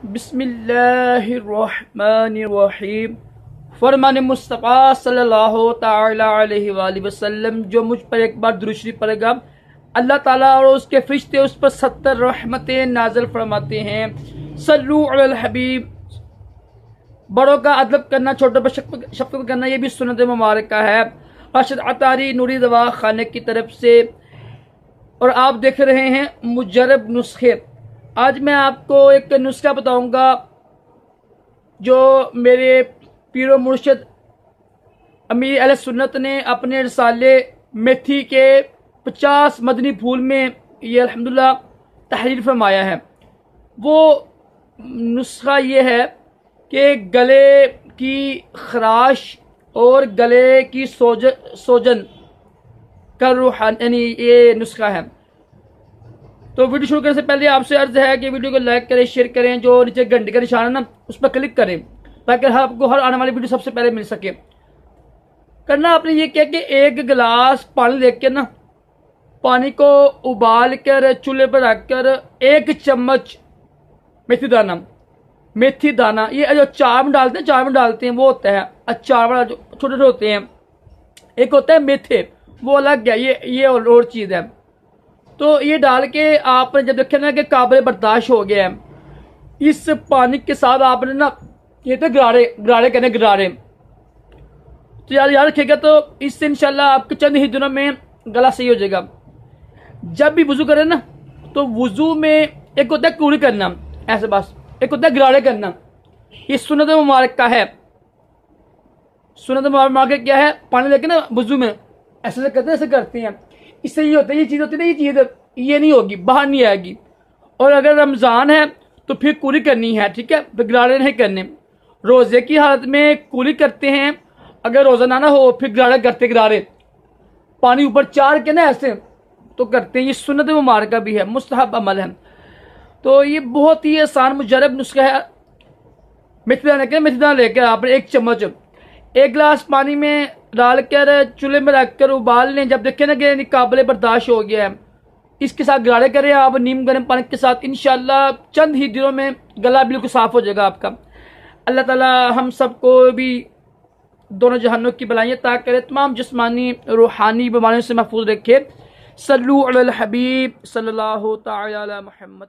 बिस्मिल्लाहिर्रहमानिर्रहीम। फरमान मुस्तफ़ा सल्लल्लाहु ताला अलैहि वसल्लम जो मुझ पर एक बार दुरूद शरीफ पढ़ेगा, अल्लाह ताला और उसके फरिश्ते उस पर 70 रहमतें नाज़िल फरमाते हैं। सल्लू अलल हबीब। बड़ों का अदब करना, छोटों पर शफ़क़त करना, ये भी सुन्नत मुबारक का है। अरशद अतारी नूरी दवा खाने की तरफ से, और आप देख रहे हैं मुजर्रब नुस्खे। आज मैं आपको एक नुस्खा बताऊंगा जो मेरे पीरो मुर्शिद अमीर अहले सुन्नत ने अपने रिसाले मेथी के 50 मदनी फूल में ये अल्हम्दुलिल्लाह तहरीर फरमाया है। वो नुस्खा ये है कि गले की खराश और गले की सोजन का रूहान यानी ये नुस्खा है। तो वीडियो शुरू करने से पहले आपसे अर्ज है कि वीडियो को लाइक करें, शेयर करें, जो नीचे घंटे का निशान है ना उस पर क्लिक करें ताकि आपको हर आने वाली वीडियो सबसे पहले मिल सके। करना आपने ये क्या कि एक गिलास पानी लेकर ना, पानी को उबाल कर चूल्हे पर रखकर 1 चम्मच मेथी दाना, ये जो चाय में डालते हैं वो होता है अचार वाला, जो छोटे छोटे होते हैं। एक होता है मेथे, वो अलग है, ये और चीज है। तो ये डाल के आपने जब देखे ना कि काबिल बर्दाश्त हो गया है, इस पानी के साथ आपने ना ये तो गरारे करने गरारे। तो याद रखिएगा, तो इससे इंशाल्लाह आपके चंद ही दिनों में गला सही हो जाएगा। जब भी वुजू करें ना, तो वुजू में एक होता है कुली करना ऐसे बस, एक होता है गरारे करना। ये सुन्नत मुबारक का है। सुन्नत मुबारक क्या है? पानी लेके ना वुजू में ऐसे करते हैं। इससे ये होता है, ये चीज होती है ना, ये चीज ये नहीं होगी, बाहर नहीं आएगी। और अगर रमजान है तो फिर कुली करनी है, ठीक है, फिर गरारे नहीं करने। रोजे की हालत में कुली करते हैं, अगर रोजा ना हो फिर गरारे पानी ऊपर चार के ना ऐसे तो करते हैं। ये सुन्नत मुबारक भी है, मुस्तहब अमल है। तो ये बहुत ही आसान मुजर्रब नुस्खा है। मेथी दाना लेकर आपने 1 चम्मच 1 गिलास पानी में डालकर चूल्हे में रखकर उबाल लें। जब देखें ना कि काबिल बर्दाश्त हो गया है, इसके साथ गरारे करें आप नीम गर्म पानी के साथ। इंशाल्लाह चंद ही दिनों में गला बिल्कुल साफ हो जाएगा आपका। अल्लाह ताला हम सबको भी दोनों जहानों की बलाइयाँ अता करे, तमाम जिस्मानी रूहानी बीमारियों से महफूज रखे। सल्लू अलल हबीब सल्लल्लाहु तआला अला मुहम्मद।